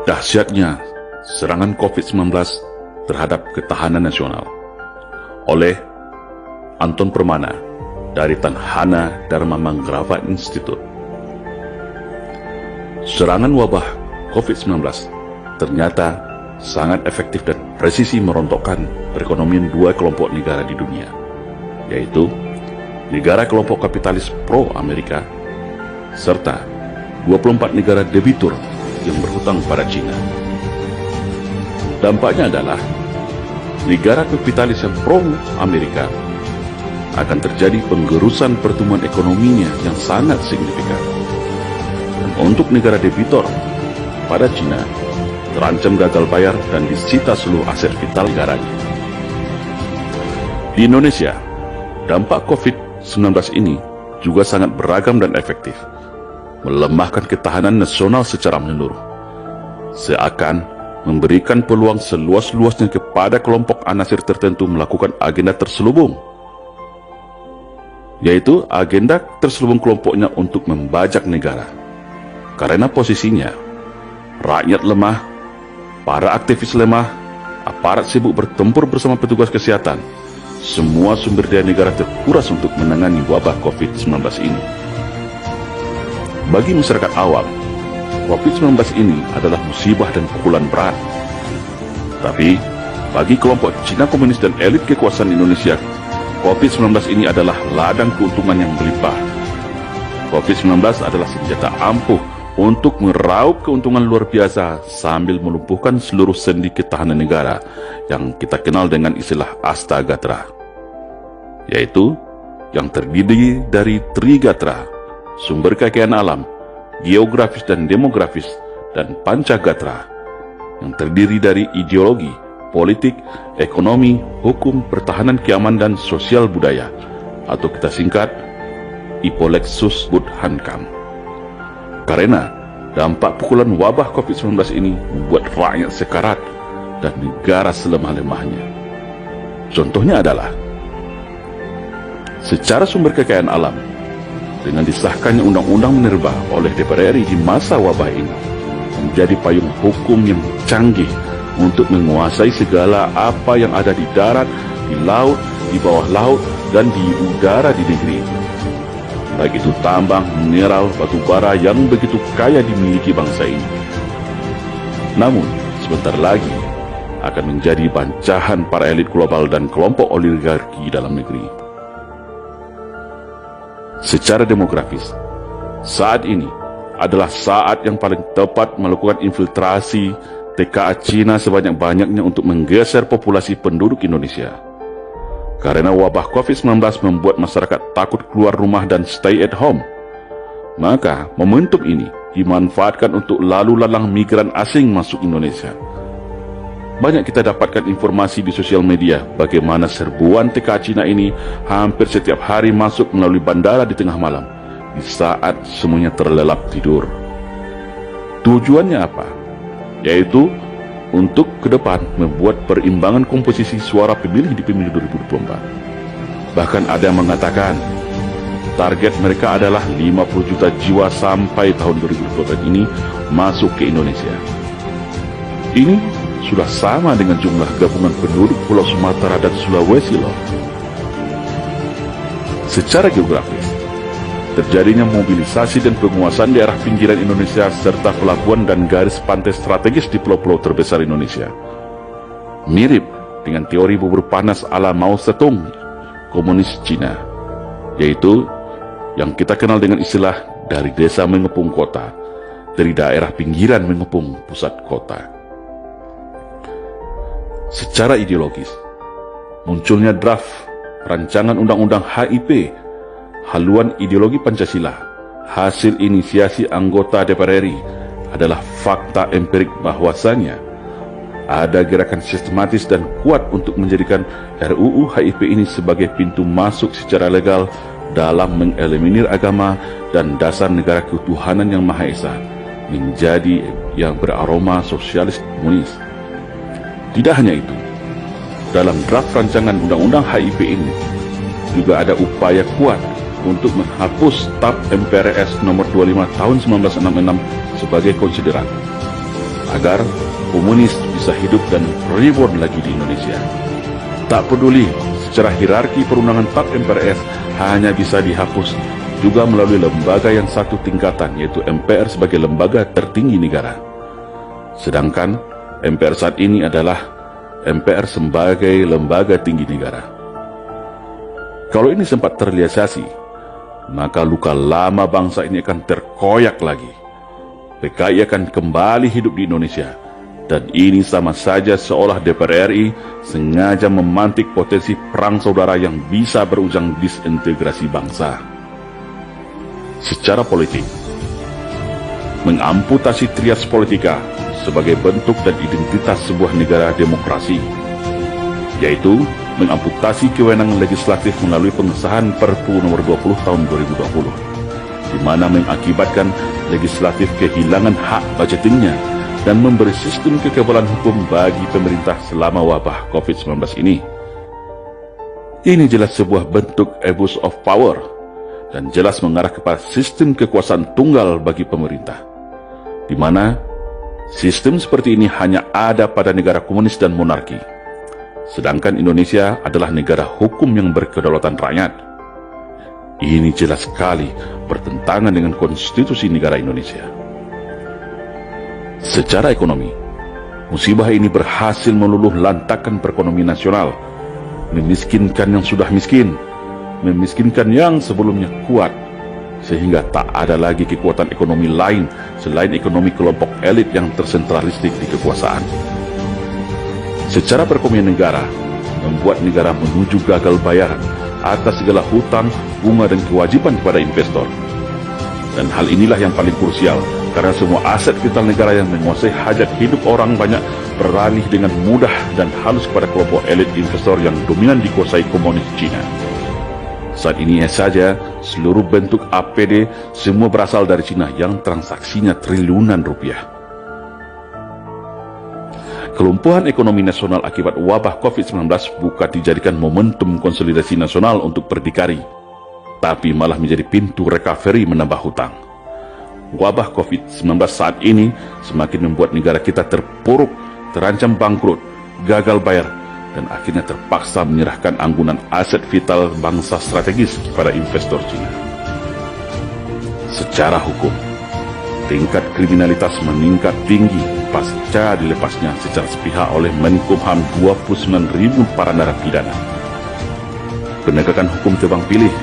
dahsyatnya serangan COVID-19 terhadap ketahanan nasional oleh Anton Permana dari Tanhana Dharma Mangrava Institute. Serangan wabah COVID-19 ternyata sangat efektif dan presisi merontokkan perekonomian dua kelompok negara di dunia, yaitu negara kelompok kapitalis pro-Amerika serta 24 negara debitur yang berhutang pada China. Dampaknya adalah negara kapitalis yang pro-Amerika akan terjadi penggerusan pertumbuhan ekonominya yang sangat signifikan. Dan untuk negara debitor pada China terancam gagal bayar dan disita seluruh aset vital negaranya. Di Indonesia, dampak COVID-19 ini juga sangat beragam dan efektif, melemahkan ketahanan nasional secara menyeluruh, seakan memberikan peluang seluas-luasnya kepada kelompok anasir tertentu melakukan agenda terselubung, yaitu agenda terselubung kelompoknya untuk membajak negara. Karena posisinya, rakyat lemah, para aktivis lemah, aparat sibuk bertempur bersama petugas kesehatan, semua sumber daya negara terkuras untuk menangani wabah COVID-19 ini. Bagi masyarakat awam, COVID-19 ini adalah musibah dan pukulan berat. Tapi, bagi kelompok Cina Komunis dan elit kekuasaan Indonesia, COVID-19 ini adalah ladang keuntungan yang berlimpah. COVID-19 adalah senjata ampuh untuk meraup keuntungan luar biasa sambil melumpuhkan seluruh sendi ketahanan negara yang kita kenal dengan istilah Astagatra, yaitu yang terdiri dari Trigatra, sumber kekayaan alam, geografis dan demografis, dan Pancagatra, yang terdiri dari ideologi, politik, ekonomi, hukum, pertahanan, keamanan, dan sosial budaya, atau kita singkat Ipolexus Budhankam. Karena dampak pukulan wabah COVID-19 ini membuat rakyat sekarat dan negara selemah-lemahnya. Contohnya adalah secara sumber kekayaan alam, dengan disahkannya Undang-Undang Minerba oleh DPR RI di masa wabah ini menjadi payung hukum yang canggih untuk menguasai segala apa yang ada di darat, di laut, di bawah laut, dan di udara di negeri itu. Baik itu tambang, mineral, batu bara yang begitu kaya dimiliki bangsa ini. Namun, sebentar lagi akan menjadi bancahan para elit global dan kelompok oligarki dalam negeri. Secara demografis, saat ini adalah saat yang paling tepat melakukan infiltrasi TKA Cina sebanyak-banyaknya untuk menggeser populasi penduduk Indonesia. Karena wabah COVID-19 membuat masyarakat takut keluar rumah dan stay at home, maka momentum ini dimanfaatkan untuk lalu lalang migran asing masuk Indonesia. Banyak kita dapatkan informasi di sosial media bagaimana serbuan TKA Cina ini hampir setiap hari masuk melalui bandara di tengah malam, di saat semuanya terlelap tidur. Tujuannya apa? Yaitu untuk ke depan membuat perimbangan komposisi suara pemilih di pemilu 2024. Bahkan ada yang mengatakan target mereka adalah 50 juta jiwa sampai tahun 2024 ini masuk ke Indonesia. Ini sudah sama dengan jumlah gabungan penduduk Pulau Sumatera dan Sulawesi loh. Secara geografis, terjadinya mobilisasi dan penguasaan daerah pinggiran Indonesia serta pelabuhan dan garis pantai strategis di pulau-pulau terbesar Indonesia mirip dengan teori bubur panas ala Mao Zedong, komunis Cina, yaitu yang kita kenal dengan istilah dari desa mengepung kota, dari daerah pinggiran mengepung pusat kota. Secara ideologis, munculnya draft rancangan undang-undang HIP, haluan ideologi Pancasila, hasil inisiasi anggota DPR RI, adalah fakta empirik bahwasanya ada gerakan sistematis dan kuat untuk menjadikan RUU HIP ini sebagai pintu masuk secara legal dalam mengeliminir agama dan dasar negara ketuhanan yang Maha Esa menjadi yang beraroma sosialis komunis. Tidak hanya itu, dalam draft rancangan undang-undang HIP ini juga ada upaya kuat untuk menghapus TAP MPRS nomor 25 tahun 1966 sebagai konsideran. agar komunis bisa hidup dan reborn lagi di Indonesia. Tak peduli secara hierarki perundangan TAP MPRS hanya bisa dihapus juga melalui lembaga yang satu tingkatan, yaitu MPR sebagai lembaga tertinggi negara. Sedangkan MPR saat ini adalah MPR sebagai lembaga tinggi negara. Kalau ini sempat terrealisasi, maka luka lama bangsa ini akan terkoyak lagi. PKI akan kembali hidup di Indonesia, dan ini sama saja seolah DPR RI sengaja memantik potensi perang saudara yang bisa berujung disintegrasi bangsa. Secara politik, mengamputasi trias politika sebagai bentuk dan identitas sebuah negara demokrasi, yaitu mengamputasi kewenangan legislatif melalui pengesahan Perpu nomor 20 tahun 2020, di mana mengakibatkan legislatif kehilangan hak budgetingnya dan memberi sistem kekebalan hukum bagi pemerintah selama wabah COVID-19 ini. Ini jelas sebuah bentuk abuse of power dan jelas mengarah kepada sistem kekuasaan tunggal bagi pemerintah, di mana sistem seperti ini hanya ada pada negara komunis dan monarki. Sedangkan Indonesia adalah negara hukum yang berkedaulatan rakyat. Ini jelas sekali bertentangan dengan konstitusi negara Indonesia. Secara ekonomi, musibah ini berhasil meluluh lantakkan perekonomian nasional, memiskinkan yang sudah miskin, memiskinkan yang sebelumnya kuat, sehingga tak ada lagi kekuatan ekonomi lain selain ekonomi kelompok elit yang tersentralistik di kekuasaan. Secara perekonomian negara, membuat negara menuju gagal bayar atas segala hutang, bunga dan kewajiban kepada investor. Dan hal inilah yang paling krusial, karena semua aset vital negara yang menguasai hajat hidup orang banyak beralih dengan mudah dan halus kepada kelompok elit investor yang dominan dikuasai komunis Cina. Saat ini saja, seluruh bentuk APD semua berasal dari Cina yang transaksinya triliunan rupiah. Kelumpuhan ekonomi nasional akibat wabah COVID-19 bukan dijadikan momentum konsolidasi nasional untuk berdikari, tapi malah menjadi pintu recovery menambah hutang. Wabah COVID-19 saat ini semakin membuat negara kita terpuruk, terancam bangkrut, gagal bayar, dan akhirnya terpaksa menyerahkan anggunan aset vital bangsa strategis kepada investor Cina. Secara hukum, tingkat kriminalitas meningkat tinggi pasca dilepasnya secara sepihak oleh Menkumham 29.000 para narapidana. Penegakan hukum tebang pilih,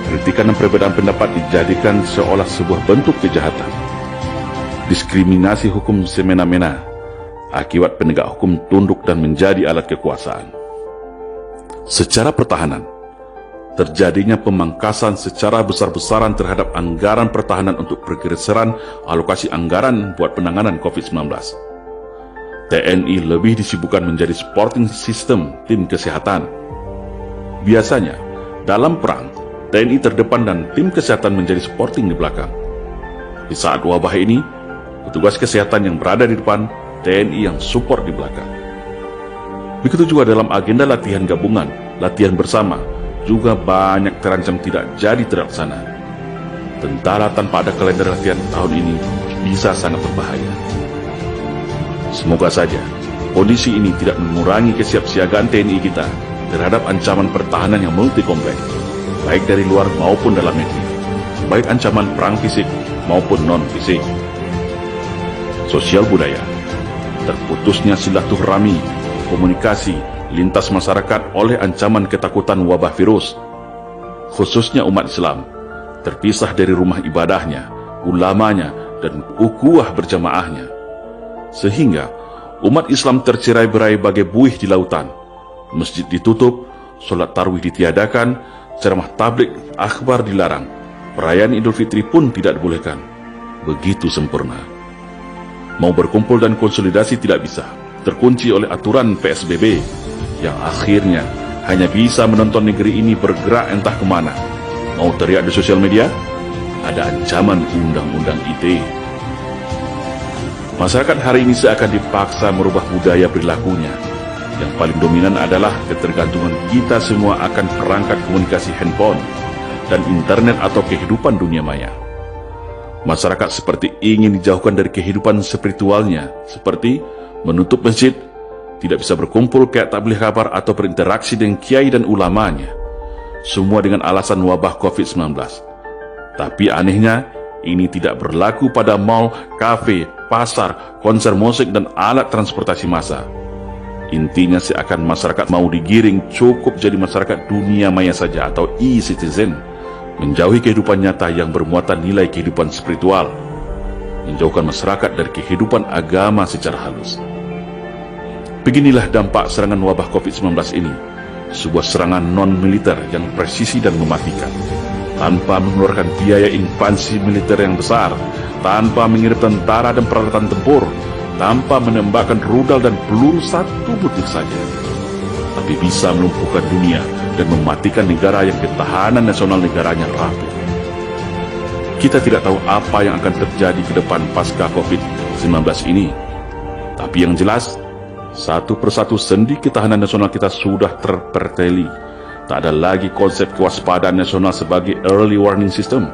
kritikan dan perbedaan pendapat dijadikan seolah sebuah bentuk kejahatan. Diskriminasi hukum semena-mena, akibat penegak hukum tunduk dan menjadi alat kekuasaan. Secara pertahanan, terjadinya pemangkasan secara besar-besaran terhadap anggaran pertahanan untuk pergeseran alokasi anggaran buat penanganan COVID-19. TNI lebih disibukkan menjadi supporting system tim kesehatan. Biasanya, dalam perang, TNI terdepan dan tim kesehatan menjadi supporting di belakang. Di saat wabah ini, petugas kesehatan yang berada di depan, TNI yang support di belakang. Begitu juga dalam agenda latihan gabungan, latihan bersama, juga banyak terancam tidak jadi terlaksana. Tentara tanpa ada kalender latihan tahun ini bisa sangat berbahaya. Semoga saja kondisi ini tidak mengurangi kesiapsiagaan TNI kita terhadap ancaman pertahanan yang multi kompleks, baik dari luar maupun dalam negeri, baik ancaman perang fisik maupun non-fisik. Sosial budaya, terputusnya silaturahmi, komunikasi lintas masyarakat oleh ancaman ketakutan wabah virus, khususnya umat Islam, terpisah dari rumah ibadahnya, ulamanya, dan ukhuwah berjamaahnya, sehingga umat Islam tercerai-berai bagai buih di lautan, masjid ditutup, sholat tarawih ditiadakan, ceramah tabligh akhbar dilarang, perayaan Idul Fitri pun tidak dibolehkan. Begitu sempurna. Mau berkumpul dan konsolidasi tidak bisa, terkunci oleh aturan PSBB, yang akhirnya hanya bisa menonton negeri ini bergerak entah kemana. Mau teriak di sosial media, ada ancaman undang-undang ITE. Masyarakat hari ini seakan dipaksa merubah budaya perilakunya. Yang paling dominan adalah ketergantungan kita semua akan perangkat komunikasi handphone dan internet atau kehidupan dunia maya. Masyarakat seperti ingin dijauhkan dari kehidupan spiritualnya, seperti menutup masjid, tidak bisa berkumpul kayak tabligh kabar atau berinteraksi dengan kiai dan ulamanya. Semua dengan alasan wabah COVID-19. Tapi anehnya, ini tidak berlaku pada mal, kafe, pasar, konser musik, dan alat transportasi massa. Intinya seakan masyarakat mau digiring cukup jadi masyarakat dunia maya saja atau e-citizen, menjauhi kehidupan nyata yang bermuatan nilai kehidupan spiritual, menjauhkan masyarakat dari kehidupan agama secara halus. Beginilah dampak serangan wabah COVID-19 ini, sebuah serangan non-militer yang presisi dan mematikan, tanpa mengeluarkan biaya invasi militer yang besar, tanpa mengirim tentara dan peralatan tempur, tanpa menembakkan rudal dan peluru satu butir saja, tapi bisa melumpuhkan dunia dan mematikan negara yang ketahanan nasional negaranya rapuh. Kita tidak tahu apa yang akan terjadi ke depan pasca COVID-19 ini, tapi yang jelas, satu persatu sendi ketahanan nasional kita sudah terperteli. Tak ada lagi konsep kewaspadaan nasional sebagai early warning system.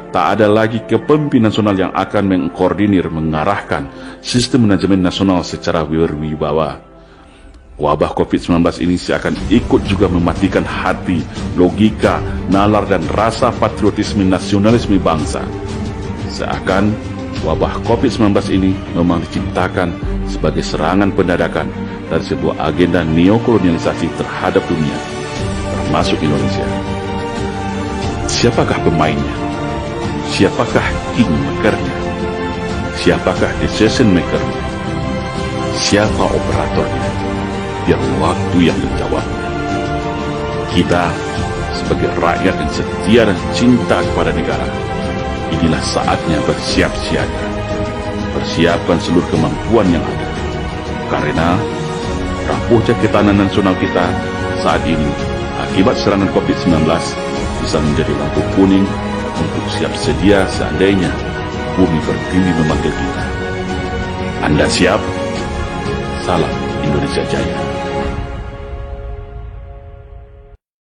Tak ada lagi kepemimpinan nasional yang akan mengkoordinir, mengarahkan sistem manajemen nasional secara berwibawa. Wabah COVID-19 ini seakan ikut juga mematikan hati, logika, nalar dan rasa patriotisme nasionalisme bangsa. Seakan wabah COVID-19 ini memang diciptakan sebagai serangan pendadakan dari sebuah agenda neokolonialisasi terhadap dunia, termasuk Indonesia. Siapakah pemainnya? Siapakah kingmakernya? Siapakah decision makernya? Siapa operatornya? Biar waktu yang menjawabnya. Kita sebagai rakyat yang setia dan cinta kepada negara, inilah saatnya bersiap siaga, persiapkan seluruh kemampuan yang ada, karena rapuhnya ketahanan nasional kita saat ini akibat serangan COVID-19 bisa menjadi lampu kuning untuk siap sedia seandainya bumi berdiri memanggil kita. Anda siap? Salam Indonesia Jaya.